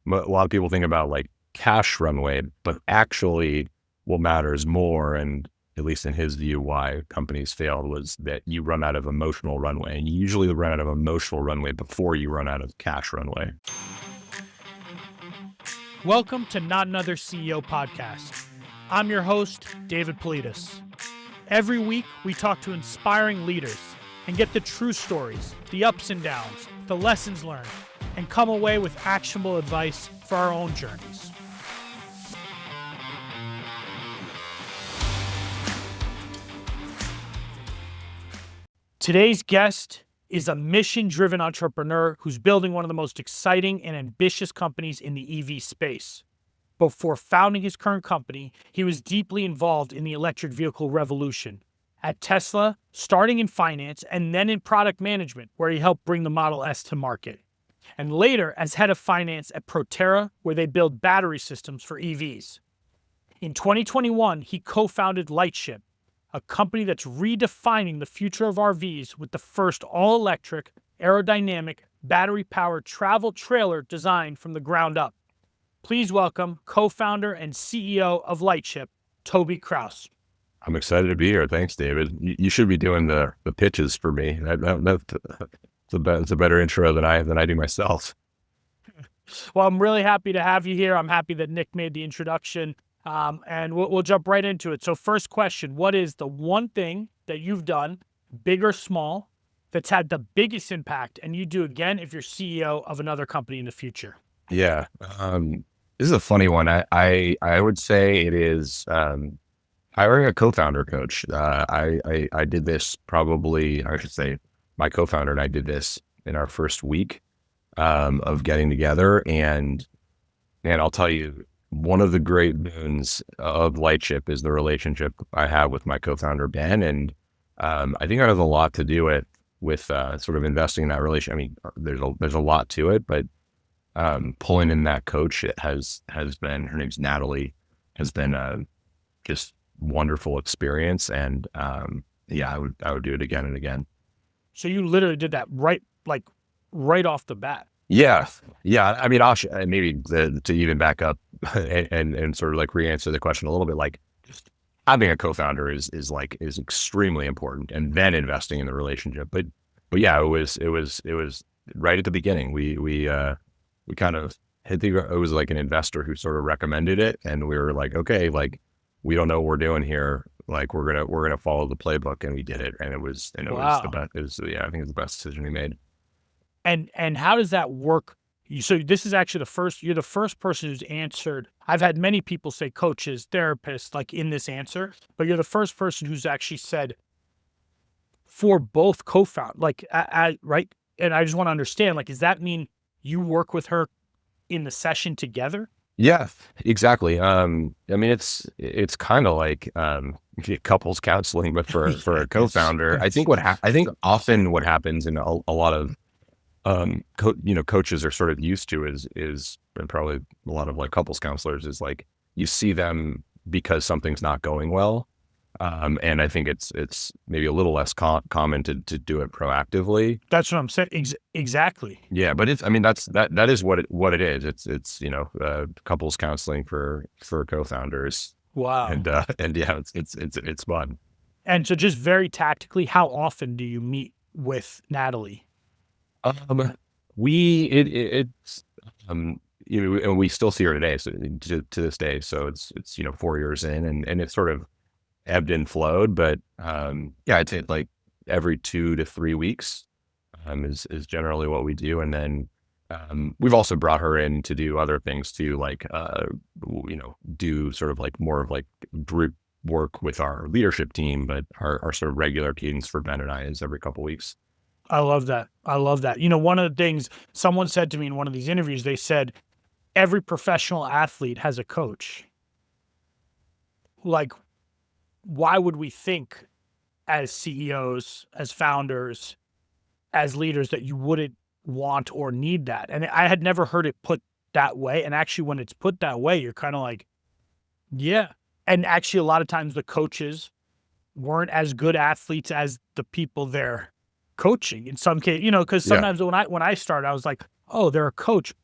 a lot of people think about like cash runway, but actually what matters more, and at least in his view, why companies failed, was that you run out of emotional runway, and you usually run out of emotional runway before you run out of cash runway. Welcome to Not Another CEO podcast. I'm your host, David Politis. Every week, we talk to inspiring leaders and get the true stories, the ups and downs, the lessons learned, and come away with actionable advice for our own journeys. Today's guest is a mission-driven entrepreneur who's building one of the most exciting and ambitious companies in the EV space. Before founding his current company, he was deeply involved in the electric vehicle revolution. At Tesla, starting in finance and then in product management, where he helped bring the Model S to market. And later as head of finance at Proterra, where they build battery systems for EVs. In 2021, he co-founded Lightship, a company that's redefining the future of RVs with the first all-electric, aerodynamic, battery-powered travel trailer designed from the ground up. Please welcome co-founder and CEO of Lightship, Toby Kraus. I'm excited to be here. Thanks, David. You should be doing the pitches for me. It's a better intro than I do myself. Well, I'm really happy to have you here. I'm happy that Nick made the introduction. And we'll jump right into it. So first question, what is the one thing that you've done, big or small, that's had the biggest impact and you do again if you're CEO of another company in the future? Yeah. This is a funny one. I would say it is hiring a co-founder coach. I did this probably, I should say my co-founder and I did this in our first week of getting together. And I'll tell you, one of the great boons of Lightship is the relationship I have with my co-founder, Ben. And I think that has a lot to do with sort of investing in that relationship. I mean, there's a lot to it, but pulling in that coach has been, her name's Natalie, has been just wonderful experience. And yeah, I would do it again and again. So you literally did that right off the bat. Yeah. I mean, maybe to even back up and sort of like re-answer the question a little bit, like just having a co-founder is extremely important, and then investing in the relationship. But yeah, it was right at the beginning. We kind of it was like an investor who sort of recommended it, and we were like, okay, like we don't know what we're doing here. Like we're gonna follow the playbook, and we did it, and it was Wow. the best. I think it's the best decision we made. And how does that work? So this is actually you're the first person who's answered. I've had many people say coaches, therapists, like in this answer, but you're the first person who's actually said for both co-found, right? And I just want to understand, like, does that mean you work with her in the session together? Yeah, exactly. I mean, it's kind of like couples counseling, but for a co-founder. I think often what happens in a lot of coaches are sort of used to is and probably a lot of like couples counselors is like you see them because something's not going well, and I think it's maybe a little less common to do it proactively. That's what I'm saying. Exactly. Yeah, but that is what it is. It's couples counseling for co-founders. Wow. And yeah, it's fun. And so just very tactically, how often do you meet with Natalie? And we still see her today, so to this day. So it's 4 years in, and it's sort of ebbed and flowed, but yeah, I'd say like every 2 to 3 weeks is generally what we do, and then we've also brought her in to do other things too, like do sort of like more of like group work with our leadership team, but our sort of regular cadence for Ben and I is every couple weeks. I love that. One of the things someone said to me in one of these interviews, they said, every professional athlete has a coach. Like, why would we think as CEOs, as founders, as leaders that you wouldn't want or need that? And I had never heard it put that way. And actually, when it's put that way, you're kind of like, yeah. And actually, a lot of times the coaches weren't as good athletes as the people they're coaching in some case, because sometimes when I started, I was like, oh, they're a coach.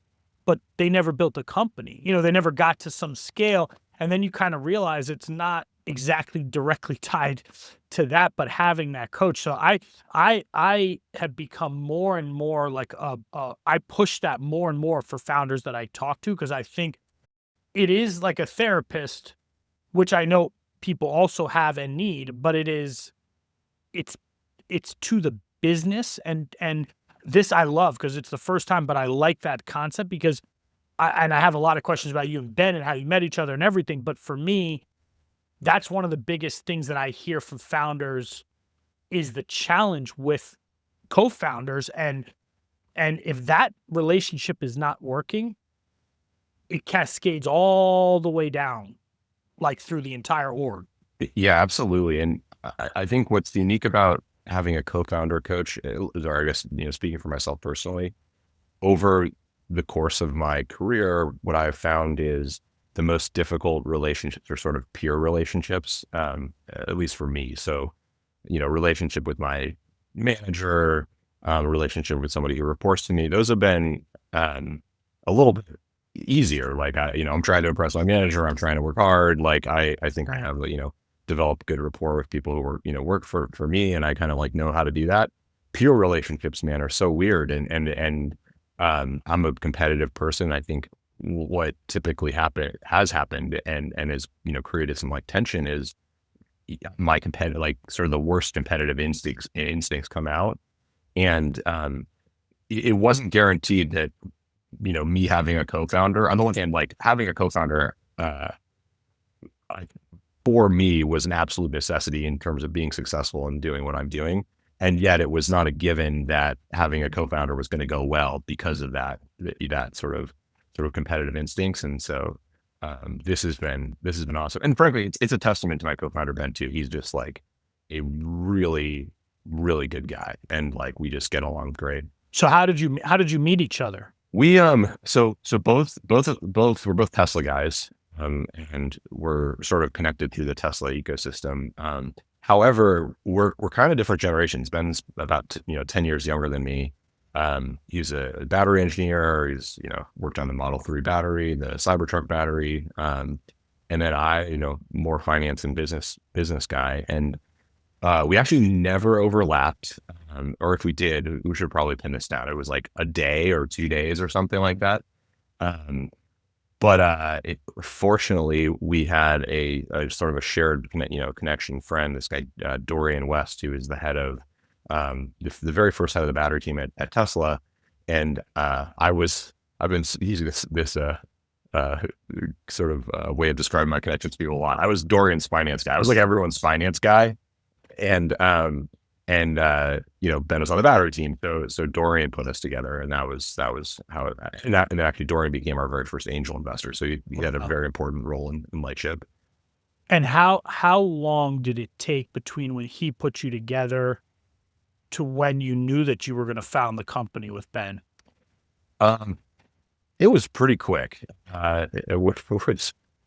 but they never built a company. They never got to some scale. And then you kind of realize it's not exactly directly tied to that, but having that coach. So I have become more and more like I push that more and more for founders that I talk to, because I think it is like a therapist, which I know people also have and need, but it's to the business, and this I love because it's the first time, but I like that concept because I have a lot of questions about you and Ben and how you met each other and everything. But for me, that's one of the biggest things that I hear from founders is the challenge with co-founders. And if that relationship is not working, it cascades all the way down, like through the entire org. Yeah, absolutely. And I think what's unique about having a co-founder coach, or I guess, speaking for myself personally, over the course of my career, what I've found is the most difficult relationships are sort of peer relationships, at least for me. So, relationship with my manager, relationship with somebody who reports to me, those have been a little bit easier. Like I'm trying to impress my manager. I'm trying to work hard. Like I think I have, developed good rapport with people who work for me, and I kind of like know how to do that. Peer relationships, man, are so weird. And I'm a competitive person. I think what typically has happened and has, created some like tension is my competitive, like sort of the worst competitive instincts come out. And it wasn't guaranteed that, me having a co-founder, on the one hand, like having a co-founder, for me was an absolute necessity in terms of being successful and doing what I'm doing. And yet it was not a given that having a co-founder was going to go well because of that sort of competitive instincts. And so this has been awesome. And frankly, it's a testament to my co-founder, Ben, too. He's just like a really, really good guy. And like, we just get along great. So how did you meet each other? We, so both we're both Tesla guys. And we're sort of connected through the Tesla ecosystem. However, we're kind of different generations. Ben's about 10 years younger than me. He's a battery engineer. He's worked on the Model 3 battery, the Cybertruck battery, and then I more finance and business guy. And we actually never overlapped, or if we did, we should probably pin this down. It was like a day or 2 days or something like that. But fortunately, we had a sort of a shared connection friend, this guy, Dorian West, who is the head of the very first head of the battery team at Tesla. And I've been using this sort of way of describing my connections to people a lot. I was Dorian's finance guy. I was like everyone's finance guy. And Ben was on the battery team. So Dorian put us together, and that was how and actually Dorian became our very first angel investor. So he had a very important role in Lightship. And how long did it take between when he put you together to when you knew that you were going to found the company with Ben? It was pretty quick,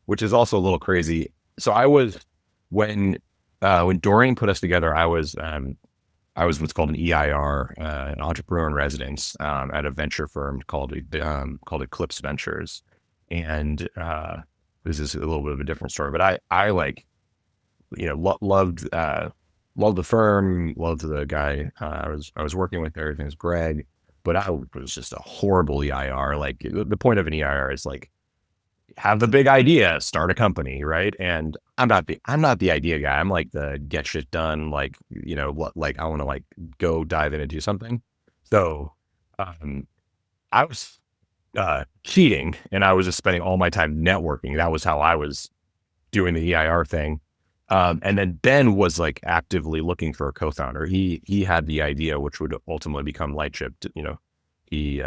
which is also a little crazy. So I was when Dorian put us together, I was what's called an EIR, an entrepreneur in residence, at a venture firm called Eclipse Ventures. And this is a little bit of a different story, but I like, loved the firm, loved the guy I was working with there. His name is Greg, but I was just a horrible EIR. Like the point of an EIR is like, have the big idea, start a company, right? And I'm not the idea guy. I'm like the get shit done, like, like I want to like go dive in and do something. So I was cheating, and I was just spending all my time networking. That was how I was doing the EIR thing. And then Ben was like actively looking for a co-founder. He had the idea, which would ultimately become Lightship. He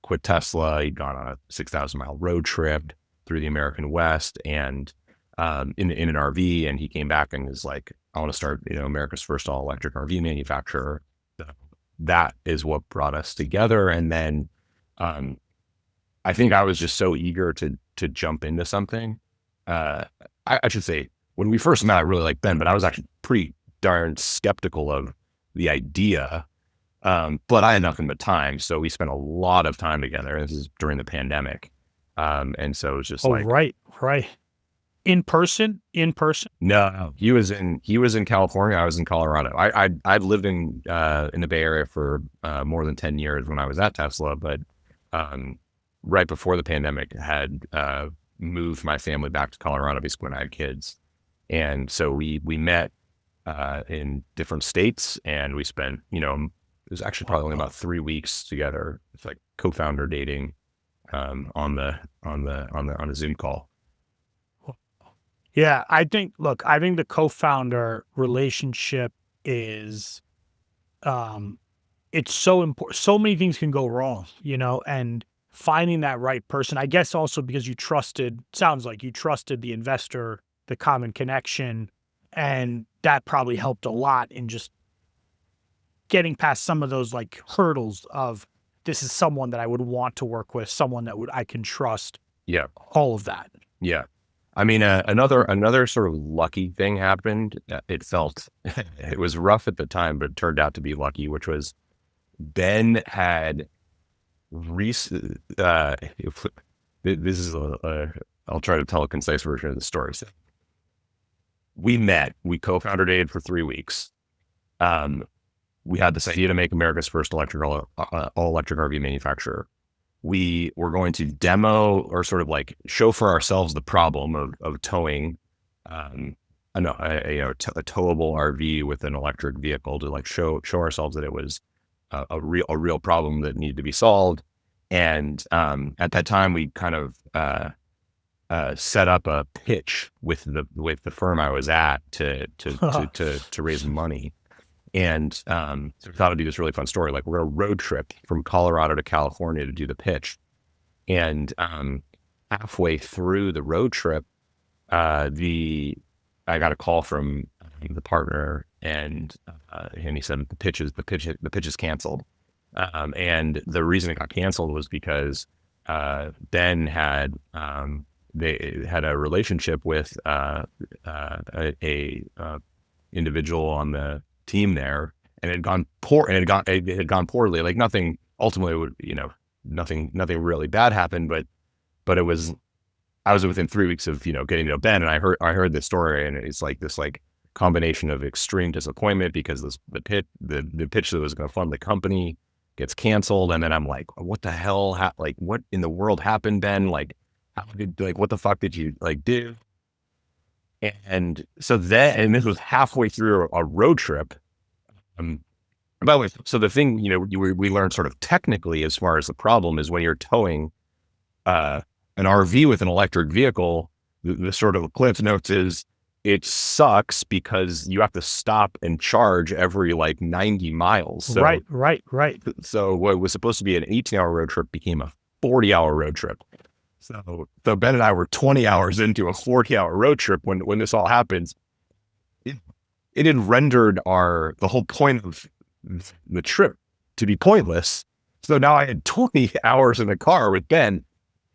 quit Tesla. He'd gone on a 6,000-mile road trip through the American West and in an RV. And he came back and was like, I want to start, America's first all electric RV manufacturer. So that is what brought us together. And then I think I was just so eager to jump into something. I should say, when we first met, I really liked Ben, but I was actually pretty darn skeptical of the idea. But I had nothing but time, so we spent a lot of time together. This is during the pandemic, and so it was just Oh, like, right, right. In person? In person? no, he was in California. I was in Colorado. I'd lived in the Bay Area for more than 10 years when I was at Tesla, but um, right before the pandemic, had moved my family back to Colorado basically when I had kids, and so we met in different states, and we spent, it was actually probably only Wow. about 3 weeks together. It's like co-founder dating on a Zoom call. Yeah, I think the co-founder relationship is, um, it's so important. So many things can go wrong, and finding that right person, I guess also because sounds like you trusted the investor, the common connection, and that probably helped a lot in just getting past some of those like hurdles of this is someone that I would want to work with, someone I can trust, Yeah, all of that. yeah. I mean, another sort of lucky thing happened. It felt it was rough at the time, but it turned out to be lucky, which was Ben had recent. This is I'll try to tell a concise version of the story. So we met. We co-founder dated for 3 weeks. Um, we had this idea to make America's first all electric RV manufacturer. We were going to demo or sort of like show for ourselves the problem of towing, a towable RV with an electric vehicle, to like show ourselves that it was a real problem that needed to be solved. And at that time, we kind of set up a pitch with the firm I was at to raise money. And so we thought it'd be this really fun story. Like, we're going to road trip from Colorado to California to do the pitch. And halfway through the road trip, I got a call from the partner, and he said the pitch is canceled. And the reason it got canceled was because Ben had they had a relationship with a individual on the team there, and it had gone poor, and it had gone poorly. Like, nothing ultimately would, nothing really bad happened, but it was, I was within 3 weeks of, getting to know Ben, and I heard this story, and it's like this like combination of extreme disappointment because the pitch that was going to fund the company gets canceled, and then I'm like, what the hell, like, what in the world happened, Ben? Like, what the fuck did you like do? And so and this was halfway through a road trip. By the way, so the thing, we learned sort of technically as far as the problem is when you're towing an RV with an electric vehicle, the sort of Cliff Notes is it sucks because you have to stop and charge every like 90 miles. So, Right. so what was supposed to be an 18-hour road trip became a 40-hour road trip. So Ben and I were 20 hours into a 40-hour road trip when this all happens. It had rendered the whole point of the trip to be pointless. So now I had 20 hours in the car with Ben.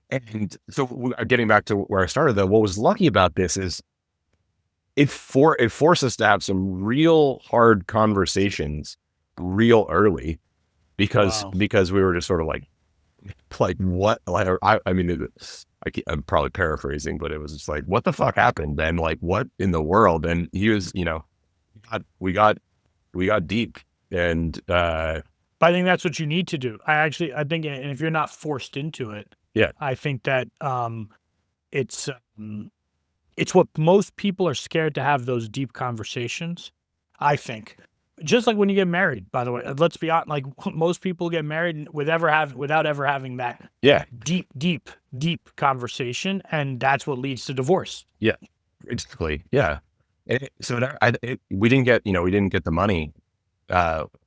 And so getting back to where I started, though, what was lucky about this is it forced us to have some real hard conversations real early because Wow. we were just sort of like what, like, I mean, I'm probably paraphrasing, but it was just like, what the fuck happened then? Like, what in the world? And he was, we got deep, and But I think that's what you need to do. I think, and if you're not forced into it, yeah, I think that it's it's what most people are scared to have those deep conversations. I think, just like when you get married. By the way, let's be honest. Like, most people get married without ever having that yeah, deep conversation, and that's what leads to divorce. yeah, exactly, yeah. We didn't get the money,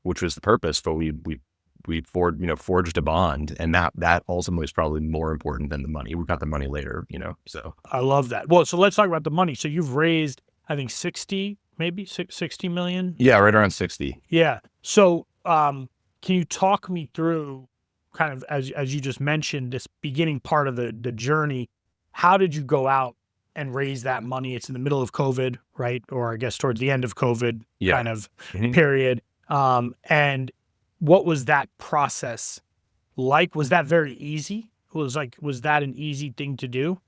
which was the purpose, but we forged a bond, and that ultimately is probably more important than the money. We got the money later, so. I love that. Well, so let's talk about the money. So you've raised, I think, 60 million. Yeah, right around 60. Yeah. So, can you talk me through kind of, as you just mentioned, this beginning part of the journey? How did you go out and raise that money? It's in the middle of COVID, right? Or I guess towards the end of COVID Yeah. kind of Mhm. period. And what was that process like? Was that very easy? Was that an easy thing to do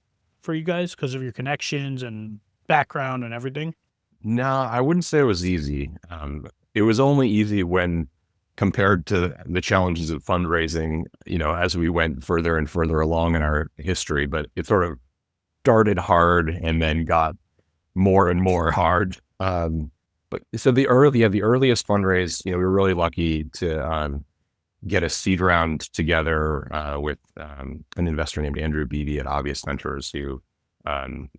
for you guys because of your connections and background and everything? No, I wouldn't say it was easy. It was only easy when compared to the challenges of fundraising, as we went further and further along in our history, but it sort of started hard and then got more and more hard. But so the earliest fundraise, we were really lucky to get a seed round together with an investor named Andrew Beebe at Obvious Ventures, who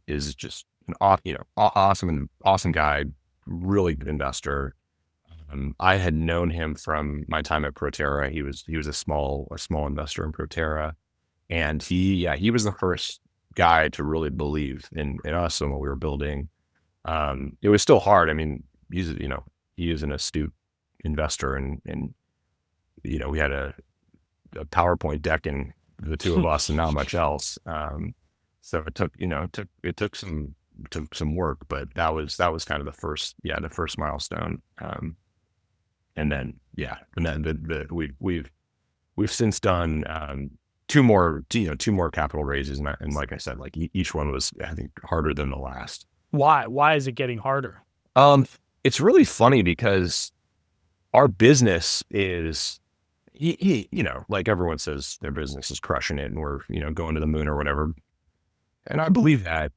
is just an awesome guy, really good investor. I had known him from my time at Proterra. He was a small investor in Proterra, and he was the first guy to really believe in us and what we were building. It was still hard. I mean, he is an astute investor, and we had a PowerPoint deck and the two of us and not much else. So it took some work, but that was kind of the first milestone. And then we've since done two more capital raises, and like I said, like each one was, I think, harder than the last. Why is it getting harder? It's really funny because our business is, like everyone says their business is crushing it and we're, going to the moon or whatever. And I believe that.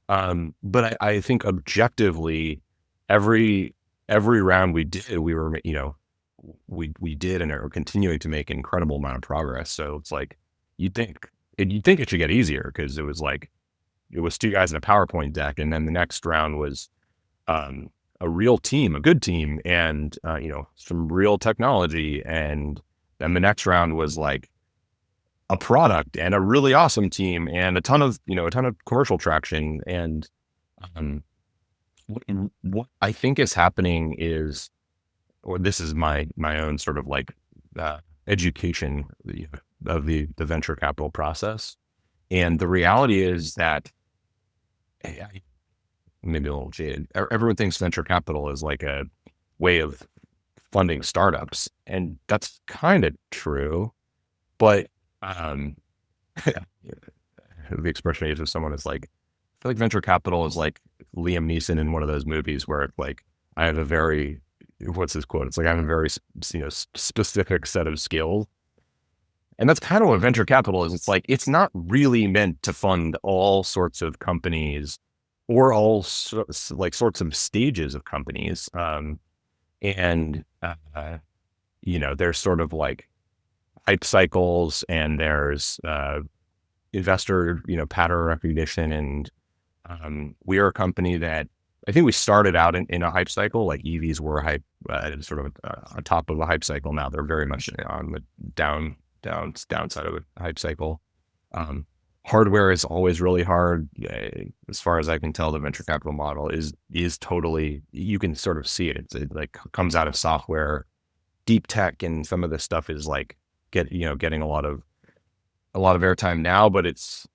But I think objectively, every round we did, we were, we did and are continuing to make an incredible amount of progress. So it's like, you'd think it should get easier, because it was two guys in a PowerPoint deck. And then the next round was, a real team, a good team, and, some real technology. And then the next round was like a product and a really awesome team and a ton of commercial traction. And what I think is happening is, or this is my own sort of like education of the venture capital process. And the reality is that, maybe a little jaded, everyone thinks venture capital is like a way of funding startups, and that's kind of true. But the expression I use with someone is like, I feel like venture capital is like Liam Neeson in one of those movies where like, I have a very, what's his quote? It's like, I have a very specific set of skills. And that's kind of what venture capital is. It's like, it's not really meant to fund all sorts of companies or all sorts of stages of companies. And there's sort of like hype cycles, and there's investor, pattern recognition. And we are a company that, I think we started out in a hype cycle, like EVs were hype, sort of on top of a hype cycle. Now they're very much on the downside of a hype cycle. Hardware is always really hard. As far as I can tell, the venture capital model is totally, you can sort of see it. It like comes out of software, deep tech, and some of this stuff is like getting a lot of airtime now, but it's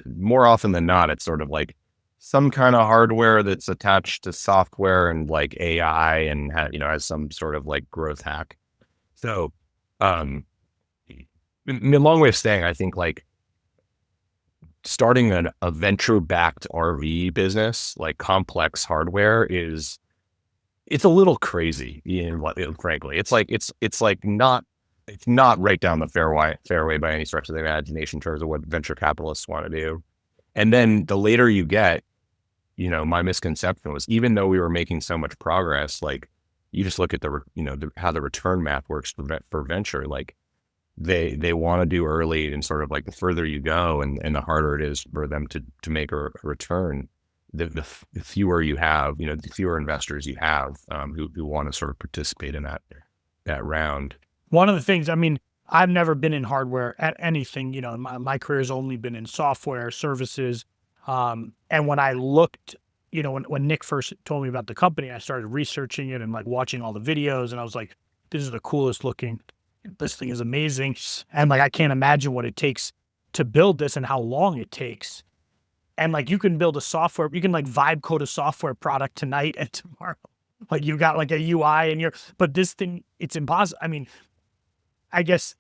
more often than not, it's sort of like some kind of hardware that's attached to software and like AI and has some sort of like growth hack. So, in a long way of saying, I think like starting a venture-backed RV business, like complex hardware, it's a little crazy. Frankly, it's not right down the fairway by any stretch of the imagination in terms of what venture capitalists want to do. And then the later you get, my misconception was, even though we were making so much progress, like you just look at how the return math works for venture, like they want to do early, and sort of like the further you go and the harder it is for them to make a return, the fewer you have, the fewer investors you have who want to sort of participate in that round. One of the things, I mean, I've never been in hardware at anything, my career has only been in software services. And when I looked, when Nick first told me about the company, I started researching it and like watching all the videos, and I was like, this is the coolest looking, this thing is amazing. And like, I can't imagine what it takes to build this and how long it takes. And like, you can build you can like vibe code a software product tonight and tomorrow Like you got like a UI and but this thing, it's impossible. I mean, I guess,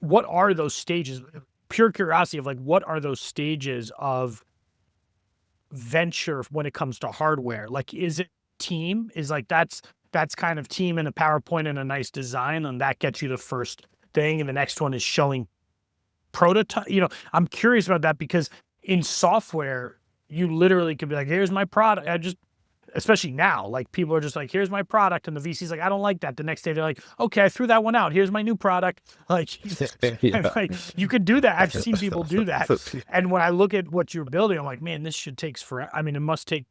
what are those stages? Pure curiosity of like, what are those stages of venture when it comes to hardware? Like, is it team? Is like that's kind of team and a PowerPoint and a nice design, and that gets you the first thing, and the next one is showing prototype. I'm curious about that because in software, you literally could be like, "Here's my product." Especially now, like people are just like, "Here's my product," and the VC's like, "I don't like that." The next day, they're like, "Okay, I threw that one out. Here's my new product." Like, Yeah. like you could do that. I've seen people do that. And when I look at what you're building, I'm like, man, this should takes forever. I mean, it must take,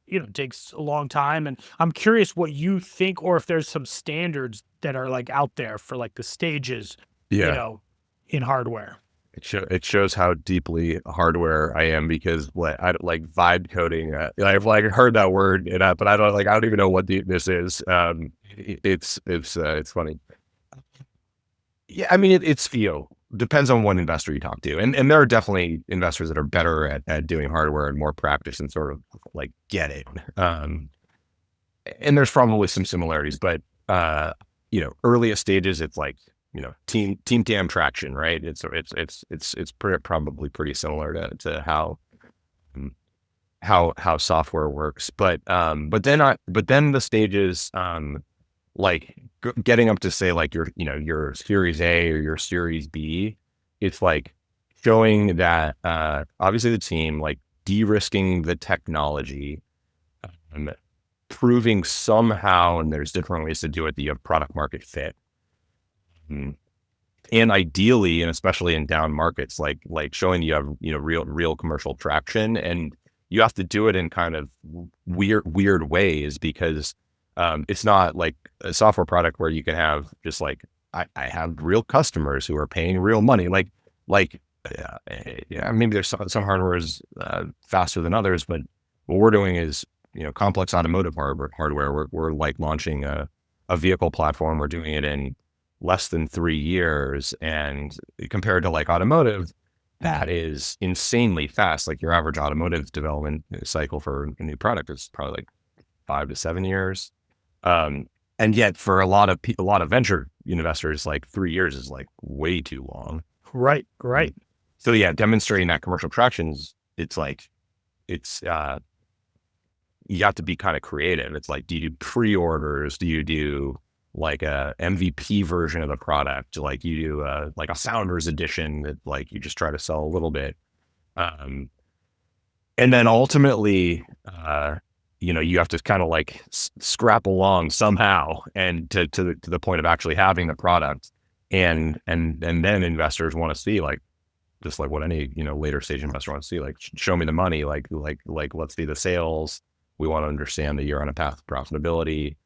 it takes a long time. And I'm curious what you think, or if there's some standards that are like out there for like the stages, you Yeah. know, in hardware. It shows how deeply hardware I am because what I like vibe coding. I've like heard that word, but I don't even know what this is. It's funny. Yeah, I mean it's depends on what investor you talk to, and there are definitely investors that are better at doing hardware and more practice and sort of like get it. And there's probably some similarities, but earliest stages, it's like team damn traction, right? Probably pretty similar to how software works, but then the stages, like getting up to say like your Series A or your Series B, it's like showing that obviously the team like de-risking the technology, um, proving somehow, and there's different ways to do it, that you have product market fit. Mm. And ideally, and especially in down markets, like showing you have real commercial traction, and you have to do it in kind of weird ways because it's not like a software product where you can have just like I have real customers who are paying real money. Yeah, maybe there's some hardware is faster than others, but what we're doing is complex automotive hardware. We're like launching a vehicle platform. We're doing it in less than 3 years, and compared to like automotive, that is insanely fast. Like your average automotive development cycle for a new product is probably like 5 to 7 years. And yet for a lot of venture investors, like 3 years is like way too long. Right, right. So yeah, demonstrating that commercial traction is, it's like, it's, you have to be kind of creative. It's like, do you do pre-orders? Do you do like a MVP version of the product? Like you do like a founders edition that like you just try to sell a little bit. And then ultimately, you have to kind of like scrap along somehow, and to the point of actually having the product, and then investors want to see, like, just like what any later stage investor wants to see, like, show me the money, like let's see the sales. We want to understand that you're on a path to profitability.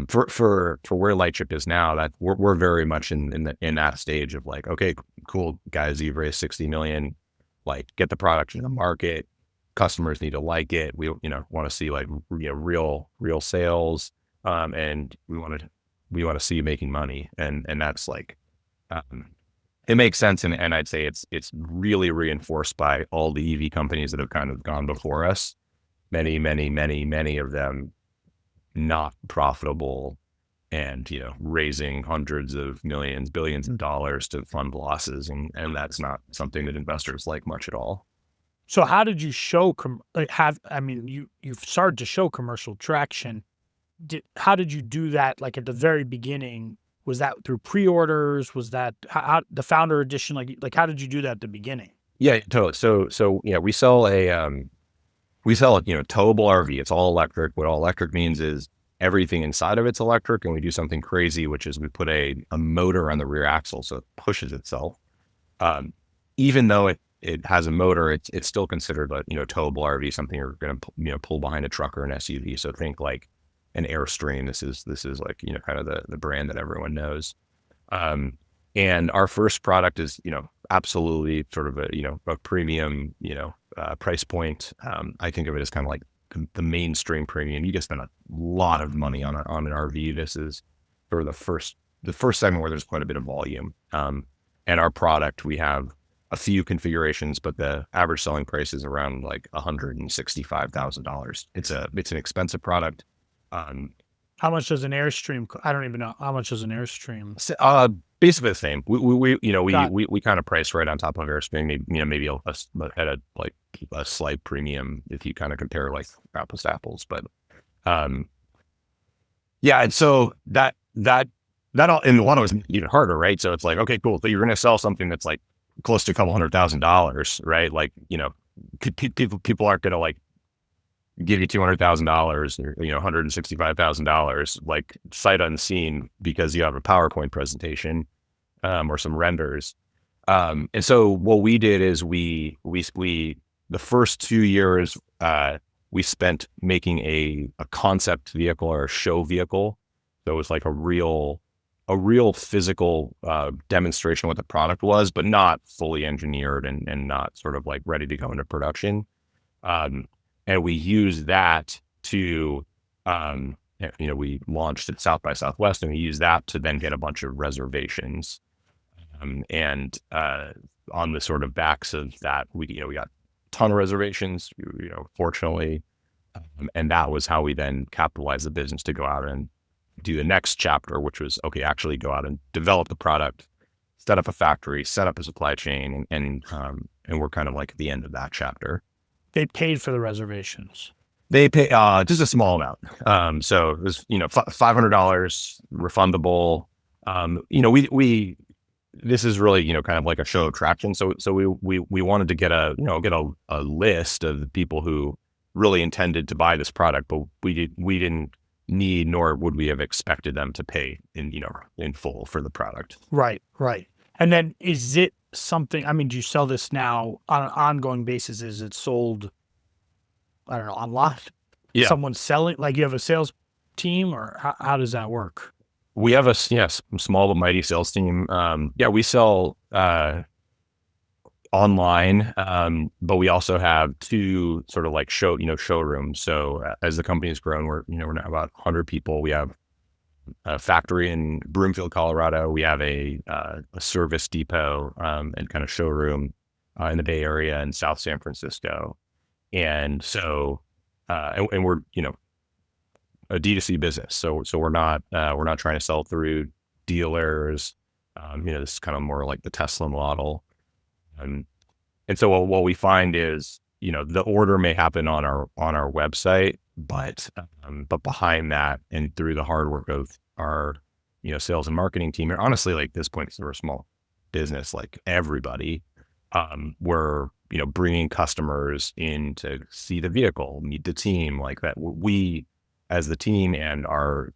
For where Lightship is now, that we're very much in that stage of like, okay, cool guys, you've raised 60 million, like get the product in the market. Customers need to like it. We want to see like real sales, and we want to see you making money, and that's like, it makes sense, and I'd say it's really reinforced by all the EV companies that have kind of gone before us. Many of them not profitable, and raising hundreds of millions, billions of dollars to fund losses, and that's not something that investors like much at all. So how did you show you've started to show commercial traction. How did you do that, like, at the very beginning? Was that through pre-orders? Was that how the founder edition, like how did you do that at the beginning? Yeah, totally. So yeah, we sell a towable RV. It's all electric. What all electric means is everything inside of it's electric, and we do something crazy, which is we put a motor on the rear axle, so it pushes itself. Even though it has a motor, it's still considered a towable RV, something you're going to pull behind a truck or an SUV. So think like an Airstream. This is like kind of the brand that everyone knows. And our first product is absolutely sort of a premium price point. I think of it as kind of like the mainstream premium. You can spend a lot of money on an RV. This is for the first segment where there's quite a bit of volume. And our product, we have a few configurations, but the average selling price is around like $165,000. It's an expensive product. Um, How much does an Airstream? I don't even know how much does an Airstream. s- uh, Basically the same. Got We kind of price right on top of Airstream, maybe, maybe at a like a slight premium if you kind of compare like apples to apples. But um, yeah, and so that all, and one was even harder, right? So it's like, okay, cool. So you're going to sell something that's like close to a couple $100,000, right? Like, people aren't going to like give you $200,000 or, $165,000, like sight unseen because you have a PowerPoint presentation, or some renders. And so what we did is the first 2 years, we spent making a concept vehicle or a show vehicle. So it was like a real physical demonstration of what the product was, but not fully engineered and not sort of like ready to go into production. Um, and we used that to, we launched at South by Southwest, and we used that to then get a bunch of reservations. And on the sort of backs of that, we got a ton of reservations, fortunately. And that was how we then capitalized the business to go out and do the next chapter, which was, okay, actually go out and develop the product, set up a factory, set up a supply chain, and we're kind of like at the end of that chapter. They paid for the reservations. They pay just a small amount. So it was, $500 refundable. We this is really, kind of like a show attraction. So we wanted to get a list of the people who really intended to buy this product, but we didn't need, nor would we have expected them to pay in full for the product. Right, right. And then is it something, I mean, do you sell this now on an ongoing basis? Is it sold, I don't know, online? Yeah. Someone selling, like you have a sales team, or how does that work? We have a small but mighty sales team. Yeah, we sell online, but we also have two sort of like showrooms. So as the company has grown, we're now about 100 people. We have a factory in Broomfield, Colorado. We have a service depot, and kind of showroom in the Bay Area and South San Francisco. And so, and we're a D2C business. So we're not trying to sell through dealers. This is kind of more like the Tesla model. And so what we find is, the order may happen on our website, but behind that and through the hard work of our, sales and marketing team, and honestly, like this point, because we're a small business, like everybody, we're, bringing customers in to see the vehicle, meet the team, like that. We, as the team and our,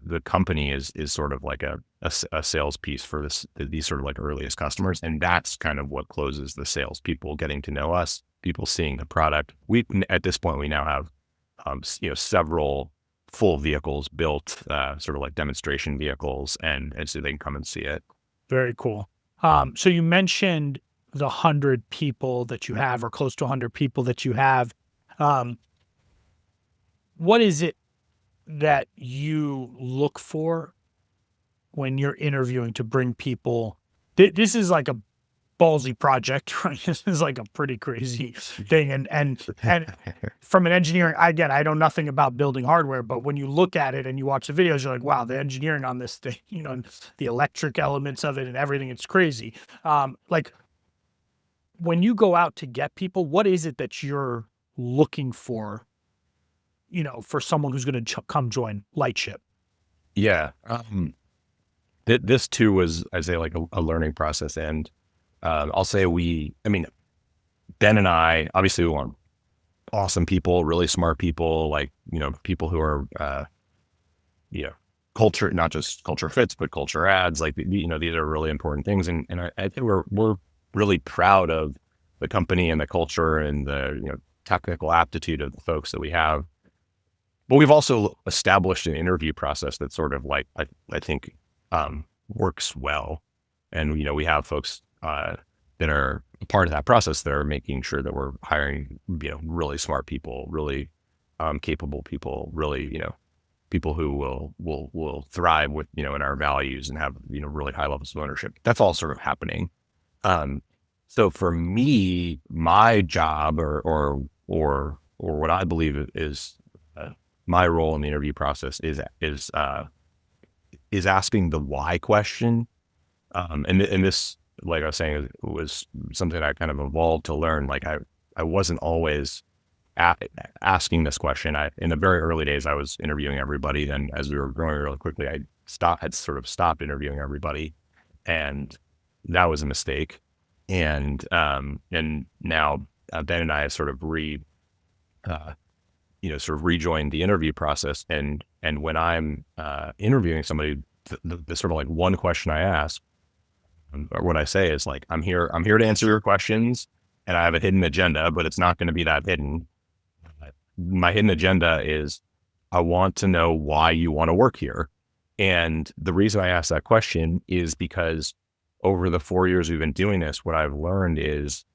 the company is sort of like a sales piece for these sort of like earliest customers. And that's kind of what closes the sales, people getting to know us, people seeing the product. At this point, we now have, several full vehicles built, sort of like demonstration vehicles, and so they can come and see it. Very cool. So you mentioned the 100 people that you have, or close to 100 people that you have. Um, what is it that you look for when you're interviewing to bring people? This is like a ballsy project, right? This is like a pretty crazy thing. And from an engineering, again, I know nothing about building hardware, but when you look at it and you watch the videos, you're like, wow, the engineering on this thing, and the electric elements of it and everything, it's crazy. Like when you go out to get people, what is it that you're looking for, for someone who's going to come join Lightship? Yeah. This too was, I'd say, like a learning process. And I'll say Ben and I, obviously we want awesome people, really smart people, like, people who are, culture, not just culture fits, but culture adds, like, these are really important things. And I think we're really proud of the company and the culture and the, technical aptitude of the folks that we have. But we've also established an interview process that sort of like, I think, works well. And, we have folks, that are a part of that process that are making sure that we're hiring, really smart people, really, capable people, really, people who will thrive with, in our values and have, really high levels of ownership. That's all sort of happening. So for me, my job or what I believe is, my role in the interview process is asking the why question. And this, like I was saying, was something I kind of evolved to learn. Like I wasn't always asking this question. In the very early days, I was interviewing everybody. And as we were growing really quickly, had sort of stopped interviewing everybody. And that was a mistake. And now Ben and I have sort of rejoined the interview process. And when I'm interviewing somebody, the sort of like one question I ask, or what I say is like, I'm here to answer your questions, and I have a hidden agenda, but it's not going to be that hidden. My hidden agenda is I want to know why you want to work here. And the reason I ask that question is because over the 4 years we've been doing this, what I've learned is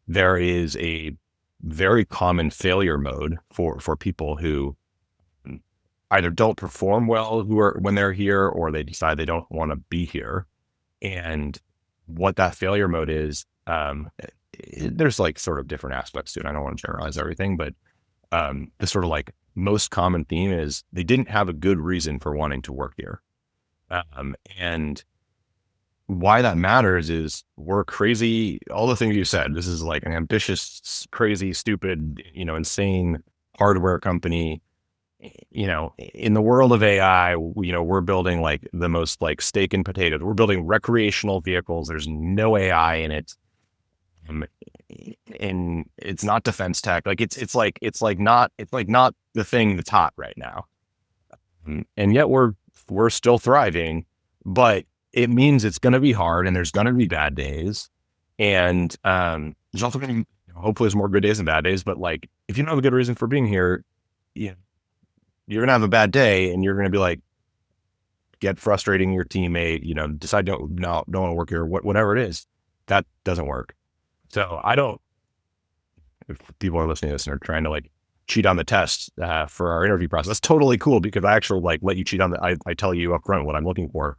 there is a very common failure mode for people who either don't perform well when they're here, or they decide they don't want to be here. And what that failure mode is, there's like sort of different aspects to it. I don't want to generalize everything, but the sort of like most common theme is they didn't have a good reason for wanting to work here. And why that matters is we're crazy. All the things you said, this is like an ambitious, crazy, stupid, insane hardware company. In the world of AI, we're building like the most like steak and potatoes. We're building recreational vehicles. There's no AI in it. And it's not defense tech. Like it's not the thing that's hot right now. And yet we're still thriving, but it means it's going to be hard, and there's going to be bad days. And there's also going to be, hopefully there's more good days than bad days. But like, if you don't have a good reason for being here, you're going to have a bad day, and you're going to be like, get frustrating your teammate, decide don't want to work here, whatever it is. That doesn't work. So if people are listening to this and are trying to like cheat on the test for our interview process, that's totally cool, because I actually like let you cheat on I tell you up front what I'm looking for.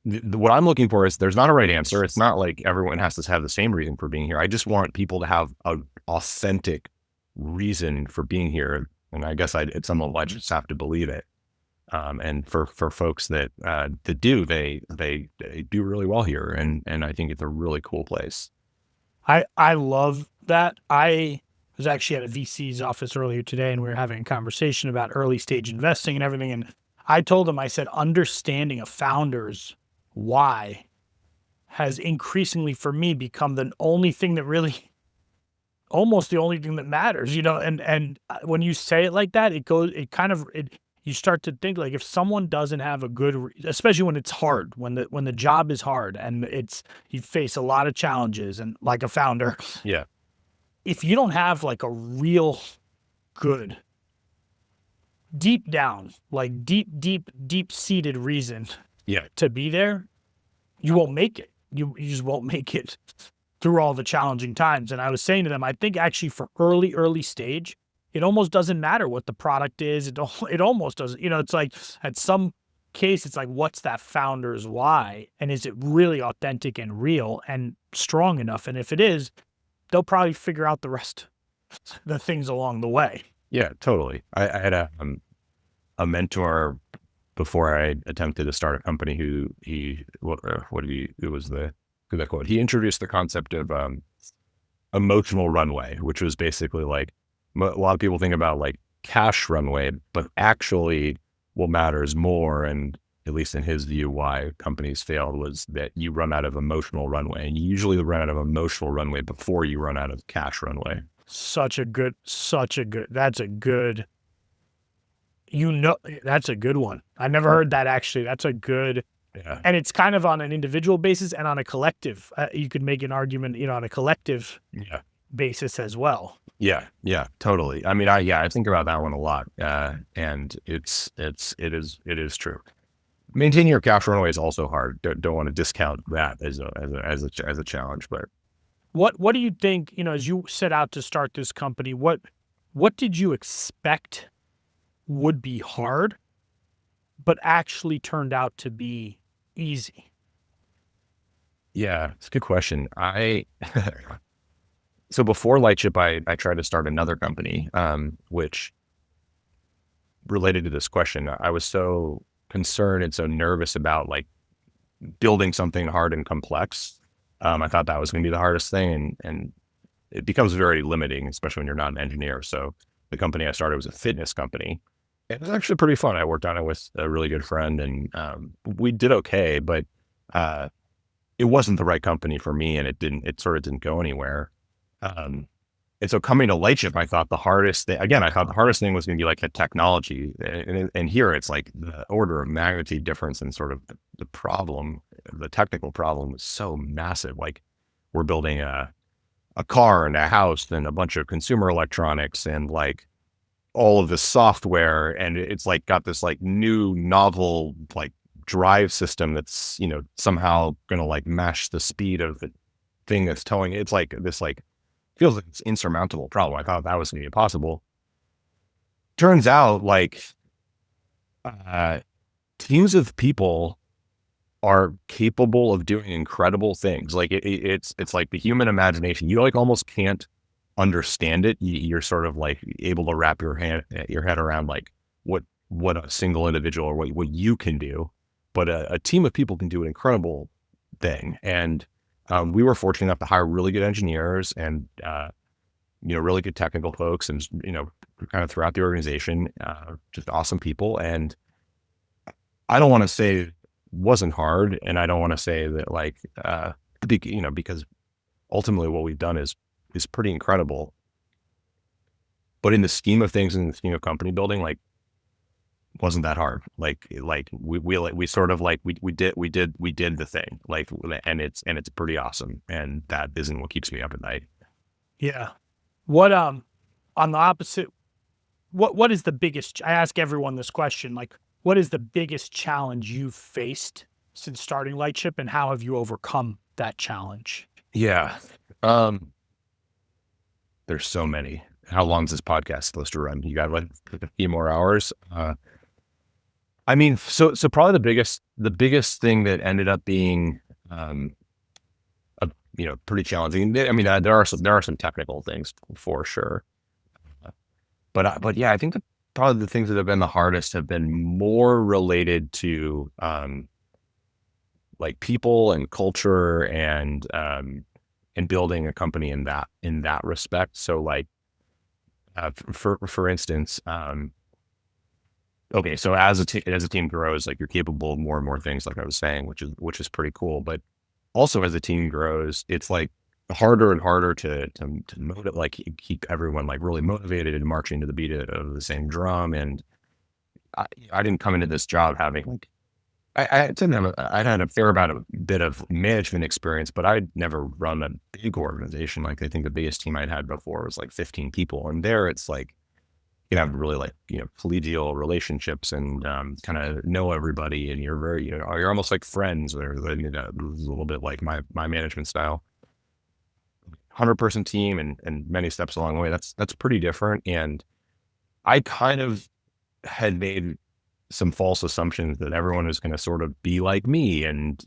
What I'm looking for is there's not a right answer. It's not like everyone has to have the same reason for being here. I just want people to have an authentic reason for being here. And I guess at some level I just have to believe it. And for folks that do, they do really well here. And I think it's a really cool place. I love that. I was actually at a VC's office earlier today, and we were having a conversation about early stage investing and everything. And I told him, I said, understanding a founder's why has increasingly for me become the only thing that really, almost the only thing that matters, and when you say it like that, you start to think like, if someone doesn't have a good, especially when it's hard, when the job is hard and you face a lot of challenges, and like a founder, yeah, if you don't have like a real good, deep down, like deep seated reason to be there, you won't make it. You just won't make it through all the challenging times. And I was saying to them, I think actually for early stage, it almost doesn't matter what the product is. It almost doesn't, it's like at some case, it's like, what's that founder's why? And is it really authentic and real and strong enough? And if it is, they'll probably figure out the rest, the things along the way. Yeah, totally. I had a mentor before I attempted to start a company it was the quote. He introduced the concept of emotional runway, which was basically like, a lot of people think about like cash runway, but actually what matters more, and at least in his view, why companies failed, was that you run out of emotional runway, and you usually run out of emotional runway before you run out of cash runway. That's a good, that's a good one. I never heard that, actually. That's a good, and it's kind of on an individual basis and on a collective. You could make an argument, on a collective basis as well. Yeah, totally. I mean, I think about that one a lot, and it is true. Maintaining your cash runway is also hard. Don't want to discount that as a challenge, but what do you think? As you set out to start this company, what did you expect would be hard, but actually turned out to be easy? Yeah, it's a good question. So before Lightship, I tried to start another company, which related to this question. I was so concerned and so nervous about like building something hard and complex. I thought that was going to be the hardest thing, and it becomes very limiting, especially when you're not an engineer. So the company I started was a fitness company. It was actually pretty fun. I worked on it with a really good friend, and we did okay, but uh, it wasn't the right company for me, and it sort of didn't go anywhere. Um, and so coming to Lightship, I thought the hardest thing, again, I thought the hardest thing was going to be like the technology. And here it's like the order of magnitude difference in sort of the problem, the technical problem was so massive. Like we're building a car and a house and a bunch of consumer electronics and like all of the software. And it's like got this like new novel, like drive system that's, somehow going to like match the speed of the thing that's towing. It's like this, like, feels like it's insurmountable problem. I thought that was going to be impossible. Turns out like, uh, teams of people are capable of doing incredible things. Like it's like the human imagination. You like almost can't understand it. You're sort of like able to wrap your head around like what a single individual or what you can do, but a team of people can do an incredible thing. And we were fortunate enough to hire really good engineers and really good technical folks, and kind of throughout the organization, just awesome people. And I don't want to say it wasn't hard, and I don't want to say that like because ultimately what we've done is pretty incredible. But in the scheme of things, in the scheme of company building, like wasn't that hard. Like we sort of like we did the thing, like, and it's pretty awesome, and that isn't what keeps me up at night. Yeah. What on the opposite, what is the biggest, I ask everyone this question, like what is the biggest challenge you've faced since starting Lightship, and how have you overcome that challenge? Yeah. There's so many. How long is this podcast supposed to run? You got like a few more hours. I mean, so probably the biggest thing that ended up being, pretty challenging. I mean, there are some technical things for sure, but yeah, I think probably the things that have been the hardest have been more related to, like people and culture and building a company in that respect. So like, for instance, okay, so as a team grows, like you're capable of more and more things, like I was saying, which is pretty cool. But also as the team grows, it's like harder and harder to motivate, like keep everyone like really motivated and marching to the beat of the same drum. And I didn't come into this job having like I'd had a fair bit of management experience, but I'd never run a big organization. Like I think the biggest team I'd had before was like 15 people, and there it's like you have really like collegial relationships and kind of know everybody, and you're very you're almost like friends. Or this is a little bit like my management style. 100-person team and many steps along the way. That's pretty different, and I kind of had made some false assumptions that everyone was going to sort of be like me and,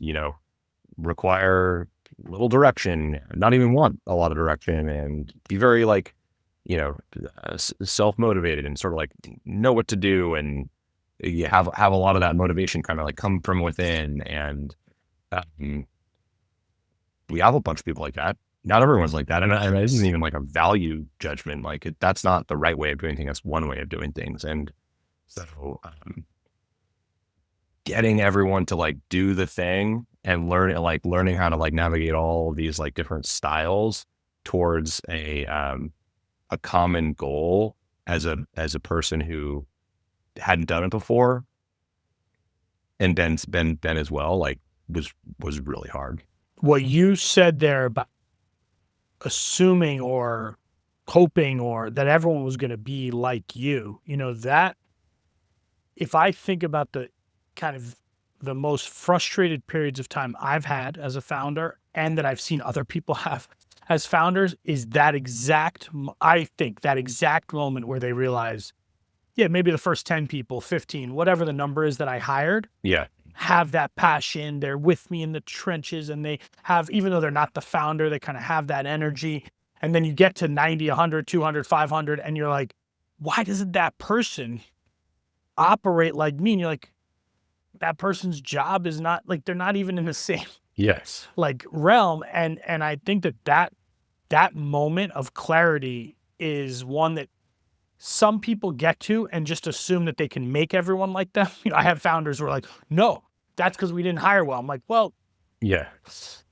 require little direction, not even want a lot of direction, and be very like, self-motivated and sort of like know what to do. And you have a lot of that motivation kind of like come from within. And we have a bunch of people like that. Not everyone's like that. And this isn't even like a value judgment. Like that's not the right way of doing things. That's one way of doing things. And so, getting everyone to like do the thing and learning how to like navigate all of these like different styles towards a common goal as a person who hadn't done it before, and Ben as well, like was really hard. What you said there about assuming or hoping or that everyone was going to be like you, that if I think about the kind of the most frustrated periods of time I've had as a founder, and that I've seen other people have as founders, is I think that exact moment where they realize, yeah, maybe the first 10 people, 15, whatever the number is that I hired, Yeah. have that passion. They're with me in the trenches, and they have, even though they're not the founder, they kind of have that energy. And then you get to 90, 100, 200, 500, and you're like, why doesn't that person operate like me, and you're like, that person's job is not like, they're not even in the same Yes. like realm. And I think that moment of clarity is one that some people get to and just assume that they can make everyone like them. I have founders who are like, no, that's because we didn't hire well. I'm like, well, Yeah.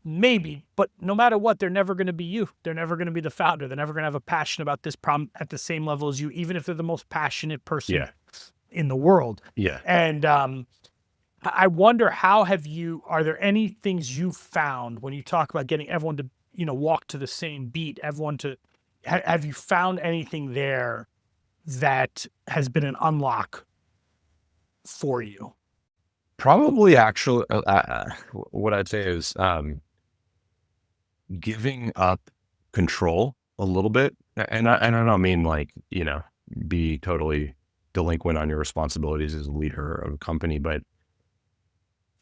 maybe, but no matter what, they're never going to be you. They're never going to be the founder. They're never going to have a passion about this problem at the same level as you, even if they're the most passionate person Yeah. in the world. Yeah. And I wonder, are there any things you found when you talk about getting everyone to, walk to the same beat, have you found anything there that has been an unlock for you? Probably actually, what I'd say is giving up control a little bit. And I don't mean like, be totally delinquent on your responsibilities as a leader of a company, but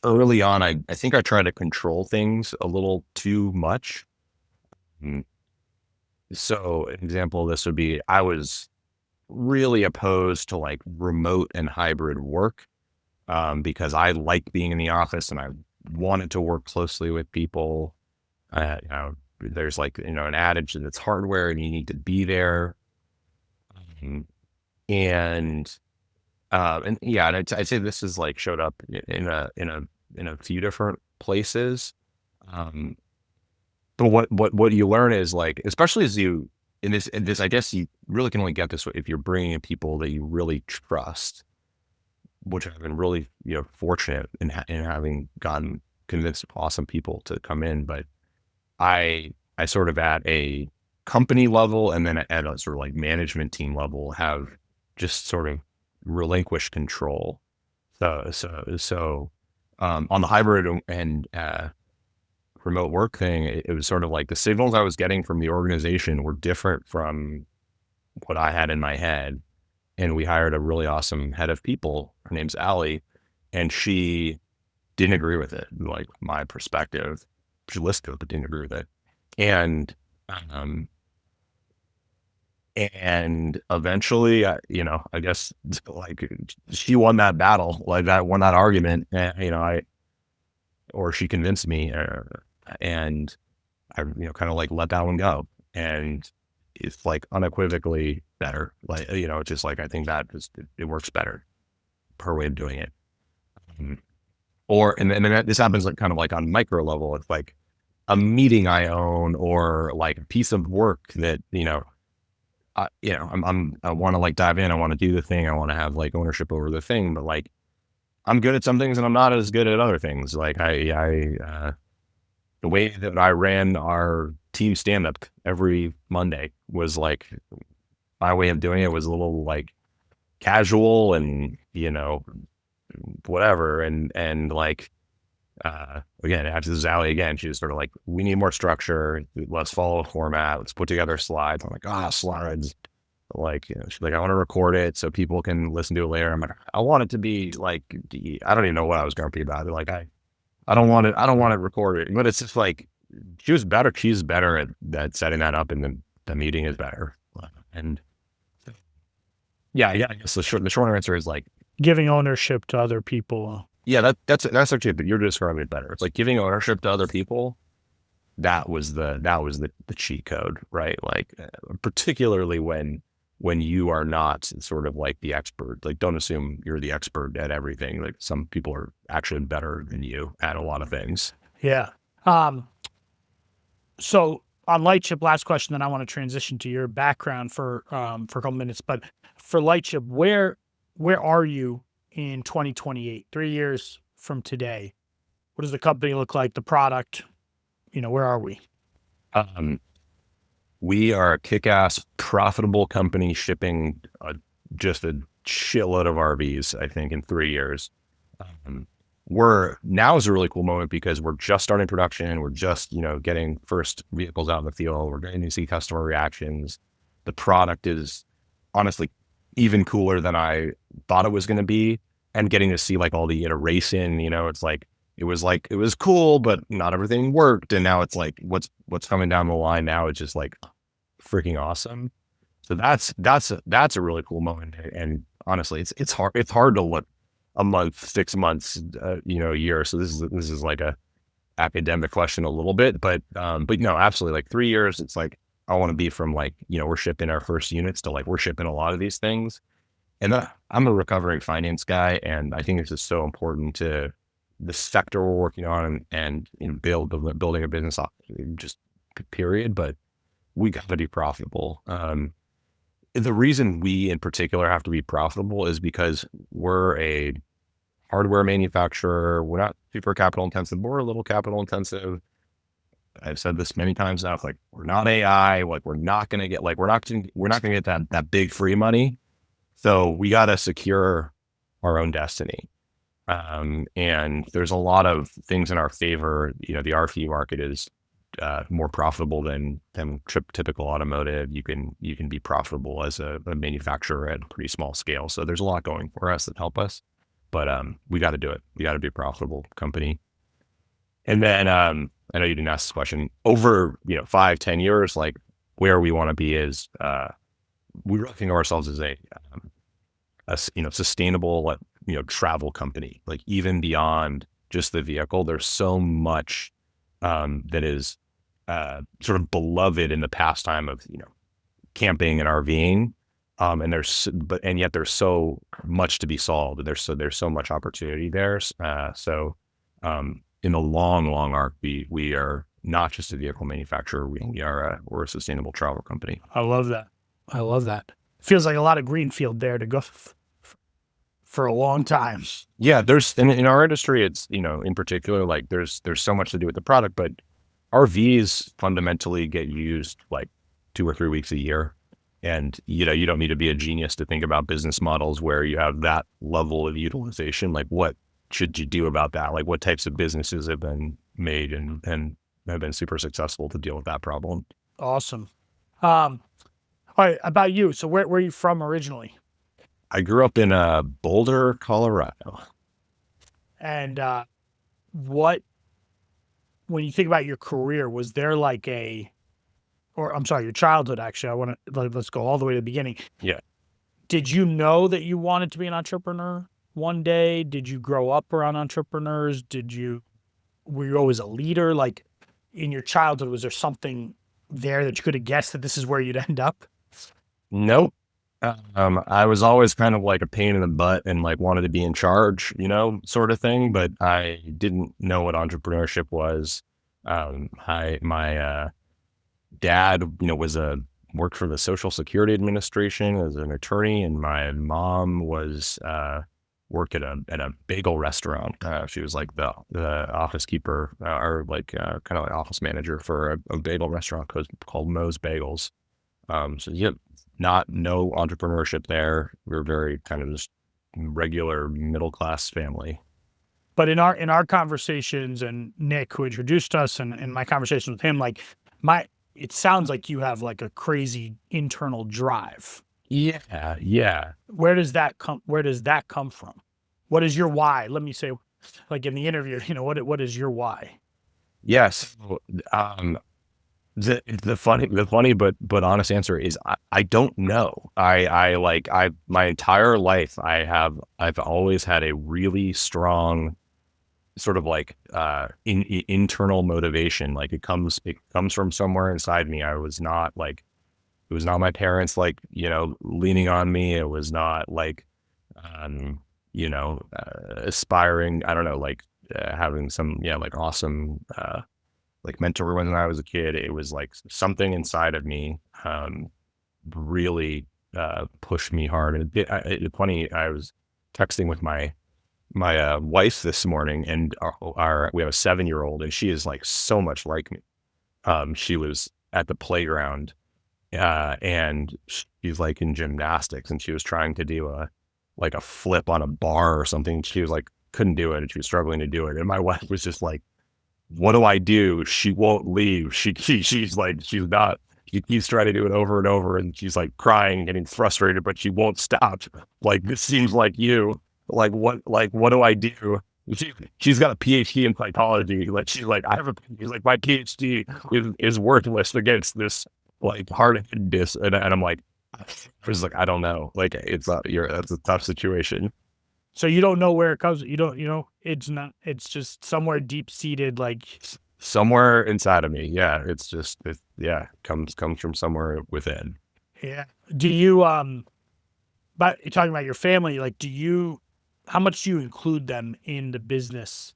early on, I think I tried to control things a little too much. Mm. So an example of this would be I was really opposed to like remote and hybrid work because I like being in the office and I wanted to work closely with people. There's like, an adage that it's hardware and you need to be there. Um, and, and yeah, and I'd say this is like showed up in a few different places. Um, but what you learn is like, especially as you, in this, I guess you really can only get this if you're bringing in people that you really trust, which I've been really, fortunate in having gotten convinced awesome people to come in. But I sort of at a company level and then at a sort of like management team level have just sort of relinquished control. So on the hybrid and remote work thing, it was sort of like the signals I was getting from the organization were different from what I had in my head. And we hired a really awesome head of people. Her name's Allie, and she didn't agree with it, like my perspective. She listened to it, but didn't agree with it. And, um, and eventually, I guess like she won that battle, like that won that argument. And, or she convinced me, and I, kind of like let that one go. And it's like unequivocally better. Like, it's just like, I think that it works better, her way of doing it. Um, and then this happens like kind of like on micro level. It's like a meeting I own or like a piece of work that, I want to like dive in. I want to do the thing. I want to have like ownership over the thing, but like, I'm good at some things and I'm not as good at other things. Like the way that I ran our team stand up every Monday was like my way of doing it was a little like casual and, whatever. And like, again, after this Allie again, she was sort of like, we need more structure. Let's follow a format. Let's put together slides. I'm like, slides. Like, she's like, I want to record it so people can listen to it later. I'm like, I want it to be like, I don't even know what I was grumpy about. Like, I don't want it. I don't want to record it, but it's just like, she was better. She's better at setting that up. And then the meeting is better. And yeah. I guess the shorter answer is like, Giving ownership to other people. yeah, that's actually, but you're describing it better. It's like giving ownership to other people. That was the cheat code, right? Like, particularly when you are not sort of like the expert. Like, don't assume you're the expert at everything. Like, some people are actually better than you at a lot of things. Yeah. So on Lightship, last question, then I want to transition to your background for a couple minutes. But for Lightship, where are you in 2028, 3 years from today? What does the company look like? The product, where are we? We are a kick-ass, profitable company shipping just a shitload of RVs, I think, in 3 years. Now is a really cool moment because we're just starting production. We're just, getting first vehicles out in the field. We're getting to see customer reactions. The product is honestly even cooler than I thought it was going to be, and getting to see like all the iteration, it's like, it was cool, but not everything worked. And now it's like, what's coming down the line now is just like freaking awesome. So that's a really cool moment. And honestly, it's hard to look a month, 6 months, a year. So this is like a academic question a little bit, but no, absolutely. Like 3 years, it's like, I want to be from like, we're shipping our first units to like, we're shipping a lot of these things. And I'm a recovering finance guy. And I think this is so important to the sector we're working on and building a business off just period. But we got to be profitable. The reason we in particular have to be profitable is because we're a hardware manufacturer. We're not super capital intensive, but we're a little capital intensive. I've said this many times now. It's like, we're not AI. Like, we're not going to get that big free money. So we got to secure our own destiny. And there's a lot of things in our favor. The RFE market is more profitable than typical automotive. You can be profitable as a manufacturer at a pretty small scale. So there's a lot going for us that help us, but we got to do it. We got to be a profitable company. And then I know you didn't ask this question. Over 5-10 years, like where we want to be is we really think of ourselves as a sustainable travel company. Like even beyond just the vehicle, there's so much that is sort of beloved in the pastime of camping and RVing, and yet there's so much to be solved. There's so much opportunity there. So in the long arc, we are not just a vehicle manufacturer. We're a sustainable travel company. I love that. Feels like a lot of greenfield there to go for a long time. Yeah, there's in our industry, it's in particular, like there's so much to do with the product, but RVs fundamentally get used like 2 or 3 weeks a year. And, you don't need to be a genius to think about business models where you have that level of utilization. Like, what should you do about that? Like, what types of businesses have been made and have been super successful to deal with that problem? Awesome. All right, about you. So where are you from originally? I grew up in Boulder, Colorado. And when you think about your career, was there your childhood, actually, let's go all the way to the beginning. Yeah. Did you know that you wanted to be an entrepreneur one day? Did you grow up around entrepreneurs? Were you always a leader? Like in your childhood, was there something there that you could have guessed that this is where you'd end up? Nope. I was always kind of like a pain in the butt and like wanted to be in charge, sort of thing. But I didn't know what entrepreneurship was. My dad, worked for the Social Security Administration as an attorney, and my mom worked at a bagel restaurant. She was like the office keeper or like kind of like office manager for a bagel restaurant called Moe's Bagels. So yeah, no entrepreneurship there. We were very kind of just regular middle class family. But in our conversations, and Nick, who introduced us, and my conversation with him, it sounds like you have like a crazy internal drive. Yeah. Where does that come from? What is your why? Let me say, like in the interview, what is your why? Yes. The funny but honest answer is I don't know. My entire life I've always had a really strong sort of like internal motivation. Like it comes from somewhere inside me. It was not my parents leaning on me. It was not like aspiring, I don't know, having some awesome like mentor when I was a kid. It was like something inside of me really pushed me hard. And it's funny, I was texting with my wife this morning, and we have a 7-year-old, and she is like so much like me. She was at the playground and she's like in gymnastics, and she was trying to do a flip on a bar or something. She was like, couldn't do it, and she was struggling to do it. And my wife was just like, what do I do? She won't leave. She's not, she keeps trying to do it over and over, and she's like crying, getting frustrated, but she won't stop. Like, this seems like you. Like, what do I do? She's got a PhD in psychology. Like, she's like, she's like, my PhD is worthless against this like hard-headedness. And I'm like, I was like, I don't know. Like it's not that's a tough situation. So you don't know where it comes. You don't. It's not. It's just somewhere deep seated. Like, Somewhere inside of me. Yeah. It's just yeah, comes from somewhere within. yeah. Do you But you're talking about your family. Like, how much do you include them in the business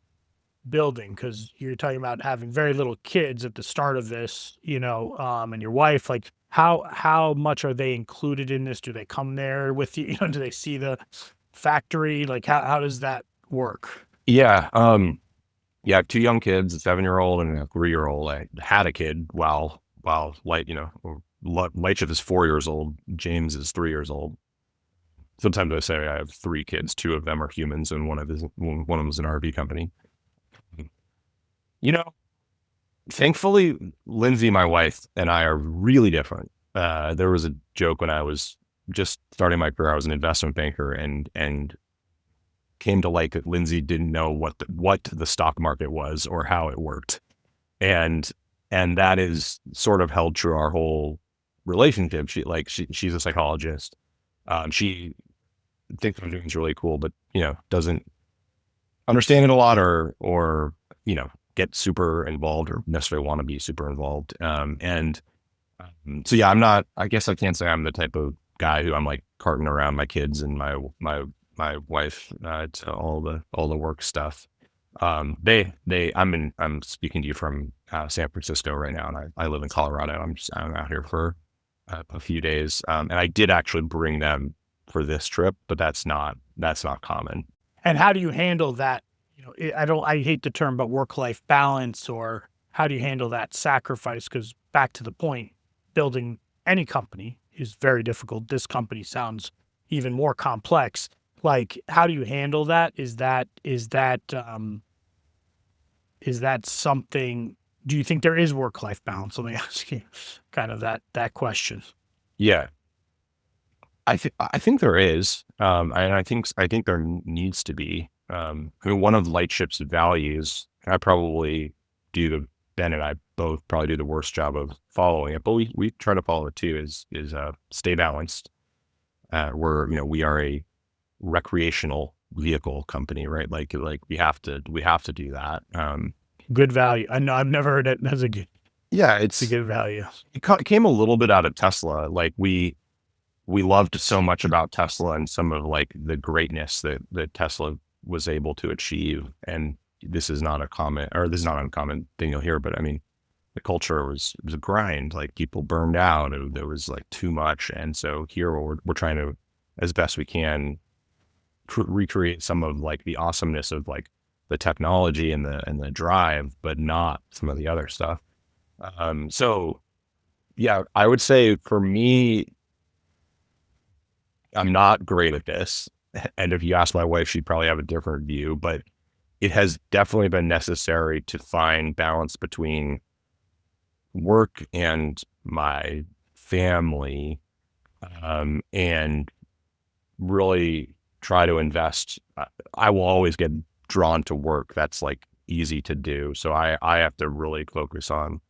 building? Because you're talking about having very little kids at the start of this, and your wife. Like, how much are they included in this? Do they come there with you? Do they see the factory? Like, how does that work? Yeah. Yeah, I have two young kids, a 7-year-old and a 3-year-old. I had a kid while Lightship is 4 years old. James is 3 years old. Sometimes I say I have three kids. Two of them are humans, and one of them is an RV company. You know, thankfully, Lindsay, my wife, and I are really different. There was a joke when I was just starting my career. I was an investment banker, and came to light that Lindsay didn't know what the stock market was or how it worked, and that is sort of held true our whole relationship. She's a psychologist. She thinks what I'm doing is really cool, but doesn't understand it a lot, or get super involved or necessarily want to be super involved. And so yeah, I'm not. I guess I can't say I'm the type of guy who I'm like carting around my kids and my wife to all the work stuff. I'm speaking to you from San Francisco right now, and I live in Colorado. I'm out here for a few days, and I did actually bring them for this trip, but that's not common. And how do you handle that? I hate the term, but work-life balance, or how do you handle that sacrifice? Because back to the point, building any company is very difficult. This company sounds even more complex. Like, how do you handle that? Is that something? Do you think there is work-life balance? Let me ask you kind of that question. Yeah, I think there is, and I think there needs to be. I mean, one of Lightship's values, Ben and I both probably do the worst job of following it, but we try to follow it too. Is stay balanced. We are a recreational vehicle company, right? Like we have to do that. Good value. I know I've never heard it. Yeah, It's a good value. it came a little bit out of Tesla. Like we loved so much about Tesla and some of like the greatness that Tesla was able to achieve. And this is not an uncommon thing you'll hear, but I mean, the culture was a grind. Like people burned out, and there was like too much. And so here we're trying to, as best we can, recreate some of like the awesomeness of like the technology and the drive, but not some of the other stuff. So yeah, I would say for me, I'm not great at this. And if you ask my wife, she'd probably have a different view, but it has definitely been necessary to find balance between work and my family, and really try to invest. I will always get drawn to work. That's like easy to do. So I have to really focus on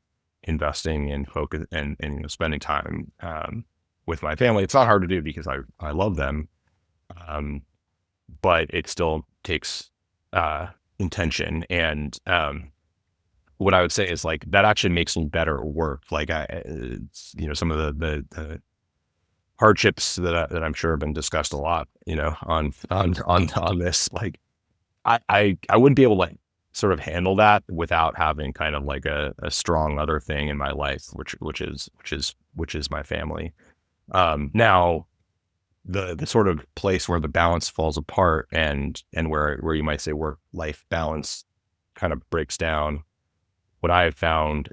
investing and focus and spending time with my family. It's not hard to do because I love them, um, but it still takes intention. And what I would say is like that actually makes me better at work. Like some of the hardships that I'm sure have been discussed a lot, on this. Like I wouldn't be able to like sort of handle that without having kind of like a strong other thing in my life, which is my family. Now the sort of place where the balance falls apart and where you might say work life balance kind of breaks down, what I have found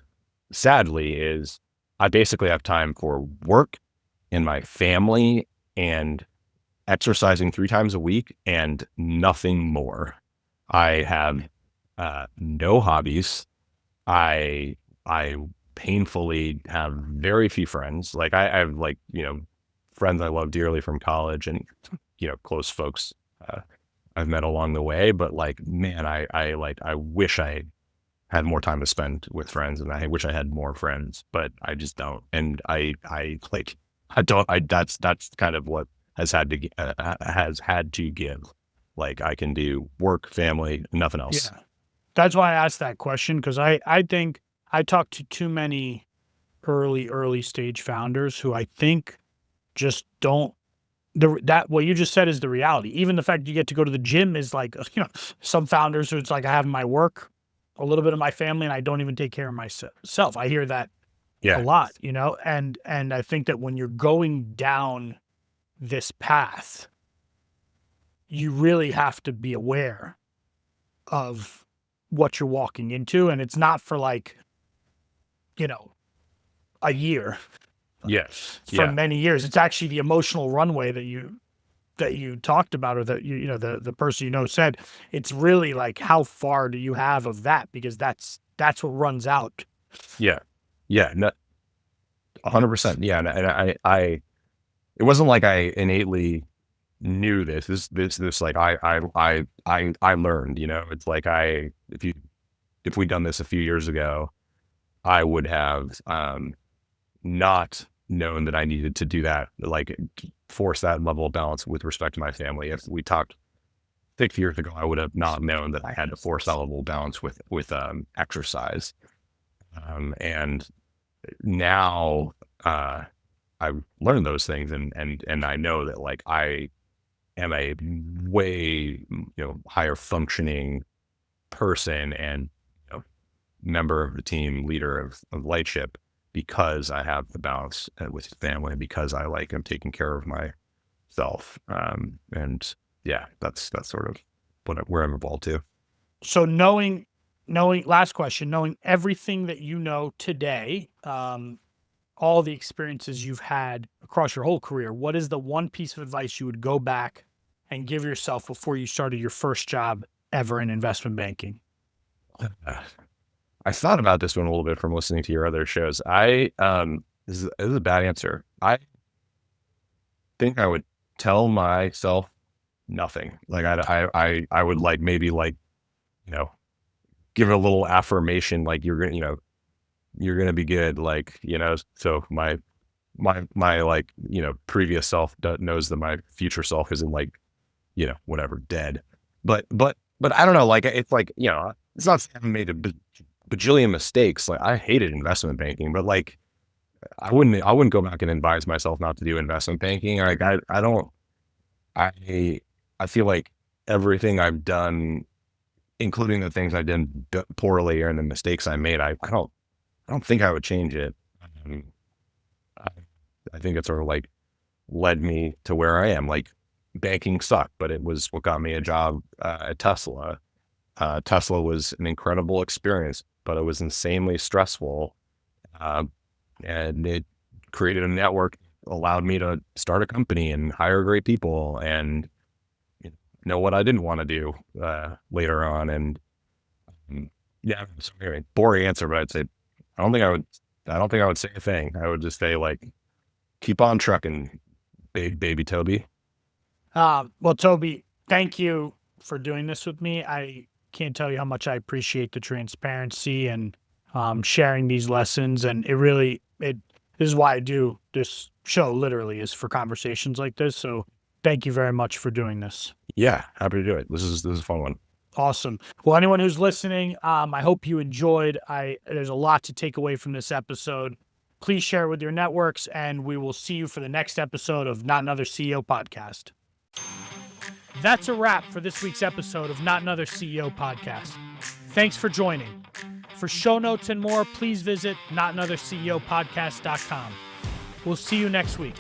sadly is I basically have time for work and my family and exercising 3 times a week and nothing more. I have no hobbies. I painfully have very few friends. Like I have like, friends I love dearly from college and, close folks uh, I've met along the way. But like, man, I wish I had more time to spend with friends, and I wish I had more friends, but I just don't. And I like, that's kind of what has had to give. Like I can do work, family, nothing else. Yeah. That's why I asked that question, because I think I talked to too many early stage founders who I think just don't that what you just said is the reality. Even the fact you get to go to the gym is like, some founders who it's like I have my work, a little bit of my family, and I don't even take care of myself. I hear that a Yeah. lot, and I think that when you're going down this path, you really have to be aware of what you're walking into, and it's not for like, a year, Yes. for Yeah. many years. It's actually the emotional runway that you talked about, or that the person said. It's really like, how far do you have of that, because that's what runs out. Yeah. Yeah. No, 100%. Yeah. And it wasn't like I innately knew this like I learned, it's like if we'd done this a few years ago, I would have not known that I needed to do that, like force that level of balance with respect to my family. If we talked 6 years ago, I would have not known that I had to force that level of balance with exercise. And now I've learned those things, and I know that like I am a way higher functioning person and member of the team, leader of Lightship, because I have the balance with family, because I am taking care of myself. And yeah, that's sort of where I'm involved too. So last question, knowing everything that you know today, all the experiences you've had across your whole career, what is the one piece of advice you would go back and give yourself before you started your first job ever in investment banking? I thought about this one a little bit from listening to your other shows. This is a bad answer. I think I would tell myself nothing. Like I would maybe give it a little affirmation, like you're gonna be good. So my previous self knows that my future self isn't whatever, dead. But I don't know. It's it's not saying I made a bajillion mistakes. Like I hated investment banking, but I wouldn't go back and advise myself not to do investment banking. I don't. I feel like everything I've done, including the things I did poorly and the mistakes I made, I don't think I would change it. Um, I, I think it sort of led me to where I am. Like banking sucked, but it was what got me a job at Tesla. Tesla was an incredible experience, but it was insanely stressful. Uh, and it created a network, allowed me to start a company and hire great people and know what I didn't want to do later on. And yeah, so anyway, boring answer, but I'd say I don't think I would say a thing. I would just say keep on trucking, baby Toby. Well, Toby, thank you for doing this with me. I can't tell you how much I appreciate the transparency and sharing these lessons. And this is why I do this show, literally, is for conversations like this. So thank you very much for doing this. Yeah, happy to do it. This is a fun one. Awesome. Well, anyone who's listening, I hope you enjoyed. There's a lot to take away from this episode. Please share it with your networks, and we will see you for the next episode of Not Another CEO Podcast. That's a wrap for this week's episode of Not Another CEO Podcast. Thanks for joining. For show notes and more, please visit notanotherceopodcast.com. We'll see you next week.